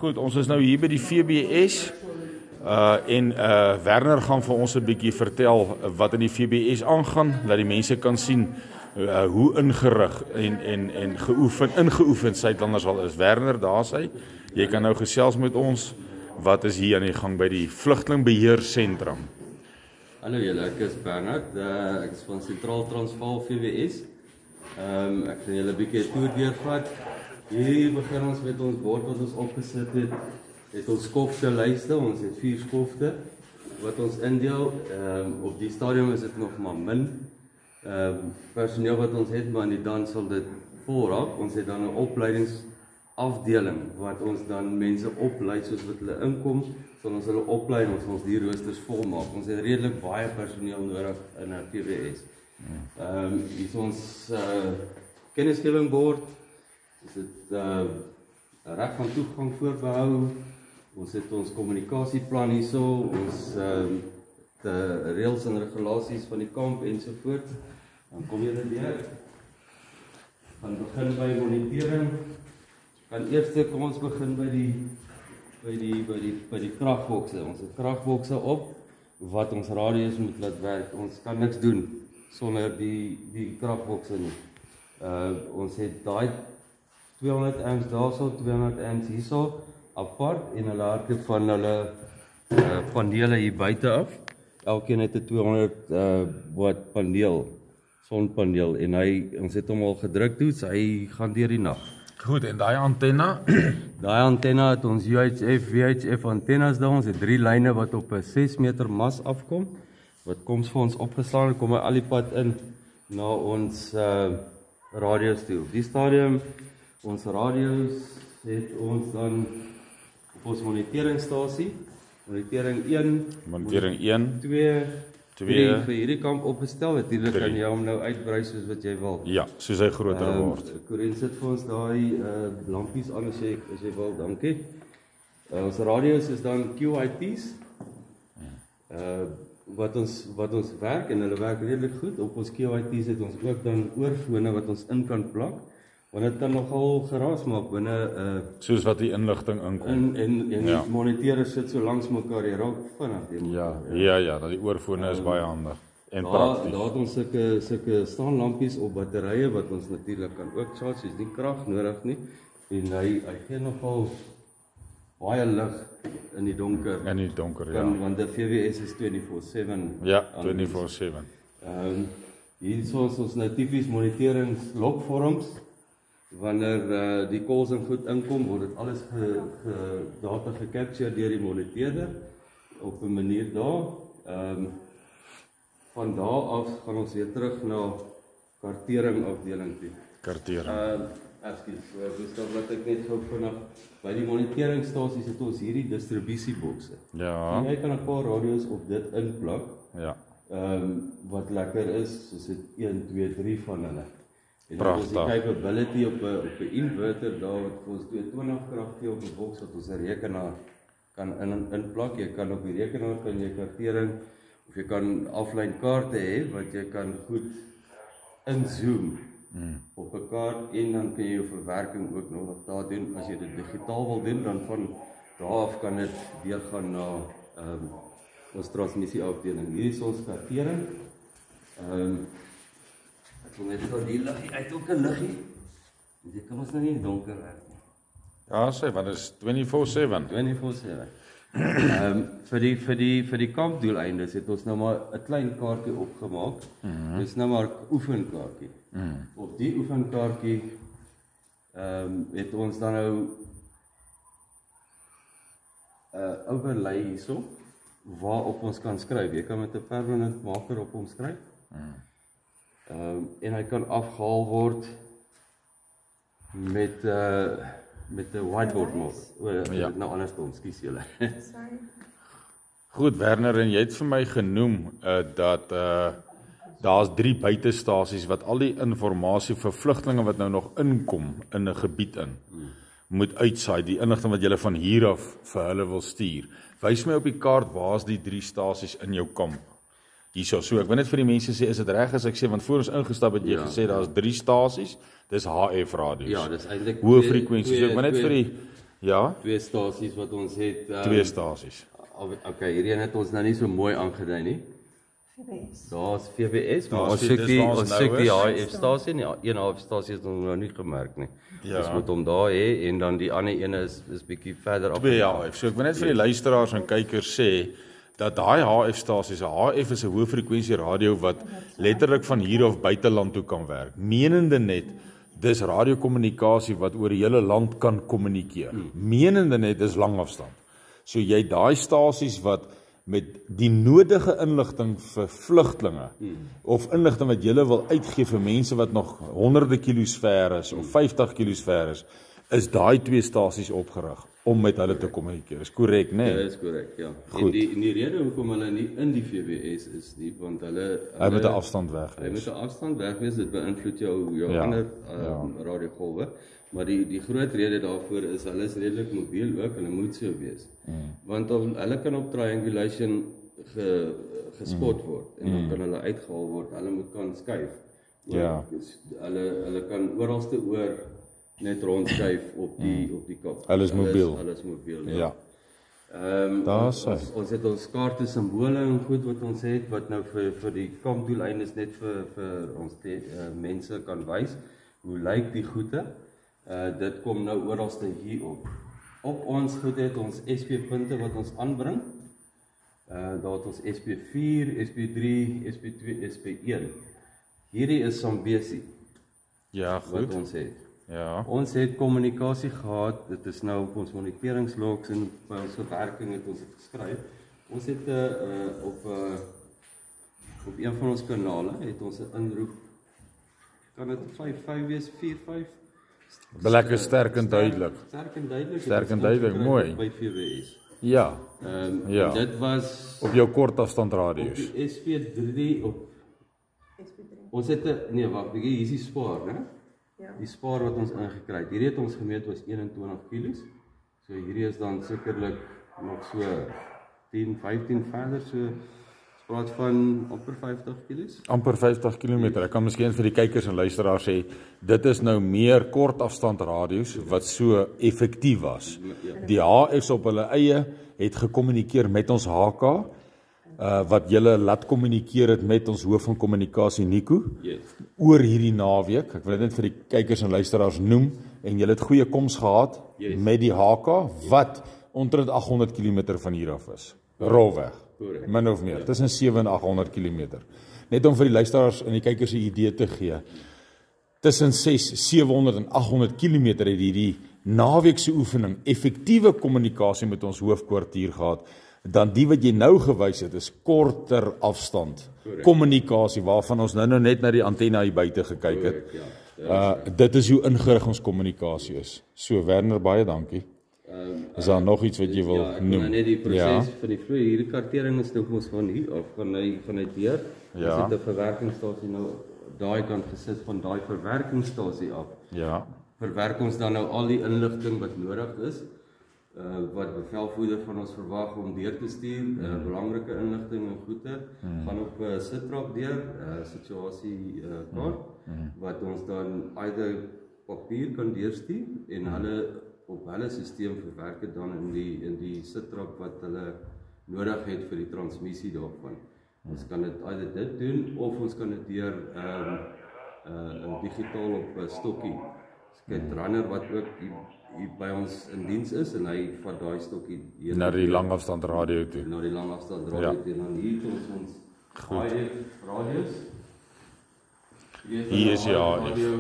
Goed, ons is nou hier by die VBS en Werner gaan vir ons 'n bietjie vertel wat in die VBS aangaan, dat die mense kan sien hoe ingerig en ingeoefen Suidlanders al is. Werner, daar sy. Jy kan nou gesels met ons. Wat is hier aan die gang by die Vlugtelingbeheersentrum? Hallo julle, ek is Bernard, ek is van Sentraal Transvaal VWS. Ek gaan julle 'n bietjie 'n toer deurvat. Hier begin ons met ons bord wat ons opgesit het ons skofte lyste, ons het 4 skofte wat ons indeel. Op die stadium is dit nog maar min personeel wat ons het, maar in die dan sal dit vol raak. Ons het dan 'n opleidingsafdeling wat ons dan mense oplei soos wat hulle inkom, sal ons hulle oplei en ons die roosters volmaak. Ons het redelik baie personeel nodig in 'n VWS. Hier is ons kennisgewing bord. Ons het 'n reg van toegang voorbehou. Ons het ons kommunikasieplan hierso, ons de reëls en regulasies van die kamp ensovoorts. Dan kom julle deur. Gaan begin by monitering. Kom ons begin by die kragbokse. Ons het kragbokse op wat ons radio's moet laat werk. Ons kan niks doen sonder die kragbokse nie. Ons het daai 200 amps daarso, 200 amps hierso apart en hulle hardloop van hulle panele hier buite af. Elkeen het 'n 200 watt paneel, sonpaneel en ons het hom al gedruk toe, so hy gaan deur die nag. Goed, en daai antenne? Daai antenne het ons UHF, VHF antennes daar. Ons het 3 lyne wat op 'n 6 meter mas afkom. Wat koms vir ons opgeslaan, kom hy al die pad in na ons radio's toe. Op die stadium, ons radio's het ons dan op ons moniteringstasie. Monitering 1, 2 vir hierdie kamp opgestel. Natuurlik kan jy hom nou uitbrei soos wat jy wil. Ja, soos hy groter word. Corinne sit vir ons daai lampies aan as jy wil, dankie. Ons radio's is dan QIT's. Wat ons werk en hulle werk redelik goed. Op ons QIT's het ons ook dan oorfone wat ons in kan plak. Want dit kan nogal geraas maak binne soos wat die inligting inkom. En die monitore sit so langs mekaar, jy raak vinnig. Ja, dat die oorfone is baie handig en prakties. Daar het ons sulke staanlampies op batterye wat ons natuurlik kan ook charge, is nie krag nodig nie. En hy gee nogal baie lig in die donker. Want die VWS is 24/7. Ja, 24/7. Hier is ons nou tipies moniteringslogvorms. Wanneer die calls en goed inkom, word dit alles data gecapture deur die moniteerder op 'n manier daar. Van daar af gaan ons weer terug na kartering afdeling toe. Ekskuus, wat ek net gou vinnig by die moniteringstasies het ons hierdie distribusiebokse. Ja. En jy kan 'n paar radio's op dit inplak. Ja. Wat lekker is, soos dit 1, 2, 3 van hulle. En dan is die capability op 'n inverter daar wat vir ons 220 krag gee op 'n boks wat ons 'n rekenaar kan inplak. Jy kan op die rekenaar kan jy kartering of jy kan offline kaarte hê wat jy kan goed inzoom op 'n kaart en dan kan jy jou verwerking ook nog daar doen. As jy dit digitaal wil doen, dan van daar af kan dit weer gaan na ons transmissieafdeling. Hier is ons kartering. Ek wil net gou die liggie uit, ook 'n liggie. Dit kan ons nou nie in donker werk nie. Ja, want dit is 24/7. 24/7. Vir die kampdoeleindes het ons nou maar 'n klein kaartjie opgemaak. Dis nou maar 'n oefenkaartjie. Op die oefenkaartjie het ons dan nou overlay hierso waarop ons kan skryf. Jy kan met 'n permanent marker op hom skryf. En hy kan afgehaal word met 'n whiteboard mode. Nou andersom, skus julle. Goed, Werner, en jy het vir my genoem dat daar's 3 buitestasies wat al die inligting vir vlugtelinge wat nou nog inkom in 'n gebied moet uitsaai, die inligting wat jy van hier af vir hulle wil stuur. Wys my op die kaart waar's die 3 stasies in jou kamp. Hierso, so ek wil net vir die mense sê, is dit reg as ek sê, want voor ons ingestap het jy gesê daar's 3 stasies, dis HF radio's. Ja, dis eintlik hoë frekwensies. So ek wil net vir Ja, 2 stasies wat ons het. 2 stasies. Okay, hierdie een het ons nou nie so mooi aangedui nie. Daar's VWS, maar ons dis waar ons ons nou soek die is. HF-stasie nie. Een HF-stasie het ons nou nie gemerk nie. Ja. Ons moet hom daar hê en dan die ander een is bietjie verder af. 2 HF. So ek wil net vir die luisteraars en kykers sê dat daai HF-stasies, 'n HF is 'n hoëfrekwensie radio wat letterlik van hier af buiteland toe kan werk. Menende net dis radiokommunikasie wat oor die hele land kan kommunikeer. Menende net is langafstand. So jy daai stasies wat met die nodige inligting vir vlugtlinge of inligting wat jy wil uitgee vir mense wat nog honderde kilos ver is of 50 kilos ver is daai 2 stasies opgerig om met hulle te kommunikeer. Is korrek, né? Ja, dis korrek, ja. En die rede hoekom hulle nie in die VWS is nie, want hulle moet 'n afstand weg Hy moet 'n afstand weg wees, dit beïnvloed jou Ja, ander radiogolwe. Maar die groot rede daarvoor is hulle is redelik mobiel ook en hulle moet so wees. Want hulle kan op triangulation gespot word en dan kan hulle uitgehaal word. Hulle moet kan skuif. Ja. Hulle kan oralste oor net rondskuif op die kop. Hulle is mobiel. Hulle is mobiel. Ja. Ons het ons kaarte simbole en goed wat ons het wat nou vir die kampdoeleindes net vir ons mense kan wys. Hoe lyk die goede? Dit kom nou oralste hier op. Op ons goed het ons SP-punte wat ons aanbring. Daar het ons SP4, SP3, SP2, SP1. Hierdie is Zambesi Ja, wat goed. ons het. Ja. Ons het kommunikasie gehad, dit is nou op ons moniteringslogs en by ons verwerking het ons dit geskryf. Ons het op een van ons kanale het ons 'n inroep, kan dit 5 wees, 4-5? Lekker sterk en duidelik. Sterk en duidelik. Sterk en duidelik, mooi. By VWS. Ja. Ja. Dit was Op jou kortafstand radio's. die SP3 op Ons het nee, wag, hier is die spaar, né? Ja. Die spaar wat ons ingekry het. Hierdie het ons gemeet was 21 kg. So hierdie is dan sekerlik nog so 10, 15 verder, so ons praat van amper 50 kg. Amper 50 km. Ek kan miskien vir die kykers en luisteraars sê, dit is nou meer kortafstand radio's wat so effektief was. Die HF's op hulle eie het gekommunikeer met ons HK, wat julle laat kommunikeer het met ons hoof van kommunikasie Nico, Yes. oor hierdie naweek. Ek wil dit net vir die kykers en luisteraars noem, en julle het goeie koms gehad Yes. met die HK, wat omtrent 800 km van hier af is. Rolweg. Correct. Min of meer, tussen 700 en 800 km. Net om vir die luisteraars en die kykers 'n idee te gee. Tussen 700 en 800 km het hierdie naweekse oefening effektiewe kommunikasie met ons hoofkwartier gehad. Dan die wat jy nou gewys het is korter afstand kommunikasie waarvan ons nou net na die antenne hier buite gekyk het. Dit is hoe ingerig ons kommunikasie is. So Werner, baie dankie. Is daar nog iets wat jy wil noem? Net die proses van die vloei. Hierdie kartering is nou ons van hier af van hy deur. Ja. Ons het 'n verwerkingsstasie nou daai kant gesit van daai verwerkingsstasie af. Ja. Verwerk ons dan nou al die inligting wat nodig is. Wat bevelvoerder van ons verwag om deur te stuur, belangrike inligting en goede, gaan op 'n sitrap deur, situasie kaart, wat ons dan either papier kan deurstuur en hulle op hulle stelsel verwerk dit dan in die sitrap wat hulle nodig het vir die transmissie daarvan. Ons kan dit either dit doen of ons kan dit deur digitaal op 'n stokkie. Skit runner wat ook hier by ons in diens is en hy vat daai stokkie hier Na die langafstand radio toe. na die langafstand radio toe en dan hier het ons HF radios. Hier is die HF. radio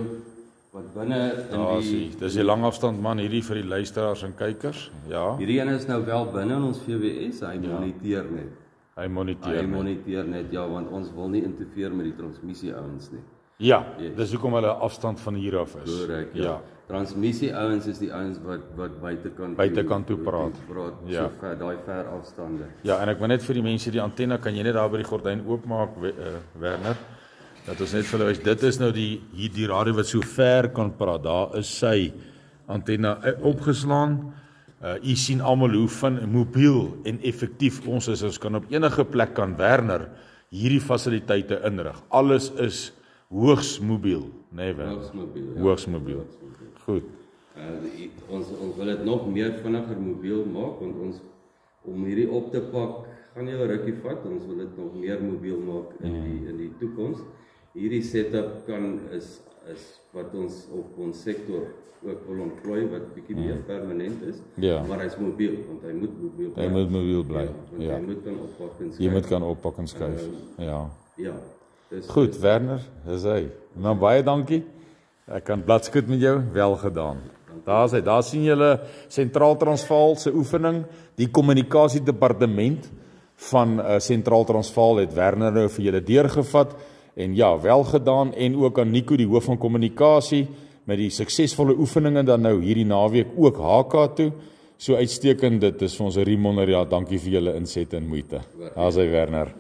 wat binne in die Dis die langafstand man hierdie vir die luisteraars en kykers. Ja. hierdie een is nou wel binne in ons VWS, hy moniteer net. Hy moniteer. Hy moniteer net ja, want ons wil nie interfereer met die transmissie ouens nie. Ja, dis hoekom hulle afstand van hier af is. Korrek, ja. Transmissie ouens is die ouens wat buitekant toe praat. So ver, daai ver afstande. Ja, en ek wil net vir die mense die antenne, kan jy net daar by die gordyn oopmaak, Werner? Dat ons net vir hulle wys, dit is nou die radio wat so ver kan praat. Daar is sy antenne opgeslaan. U sien almal hoe van mobiel en effektief ons is. Ons kan op enige plek kan Werner hierdie fasiliteite inrig. Alles is hoogs mobiel, né, Werner? Hoogs mobiel. Ja. Hoogs mobiel. Goed. Ons wil dit nog meer vinniger mobiel maak, want om hierdie op te pak, gaan jy 'n rukkie vat, ons wil dit nog meer mobiel maak in die toekoms. Hierdie setup is wat ons op ons sektor ook wil ontplooi, wat bietjie meer permanent is, maar hy's mobiel, want hy moet mobiel bly. Hy moet mobiel bly. Hy moet kan oppak en skuif. Jy moet kan oppak en skuif. Ja. Dis goed, Werner, dis hy. Nou baie dankie. Ek kan bladskoot met jou, wel gedaan. Daar is hy. Daar sien julle Sentraal Transvaal se oefening, die kommunikasiedepartement van Sentraal Transvaal het Werner nou vir julle deurgevat en ja, wel gedaan en ook aan Nico die hoof van kommunikasie met die suksesvolle oefeninge dan nou hierdie naweek ook HK toe. So uitstekend, dit is vir ons 'n reminder, ja, dankie vir julle inset en moeite. Daar is hy Werner.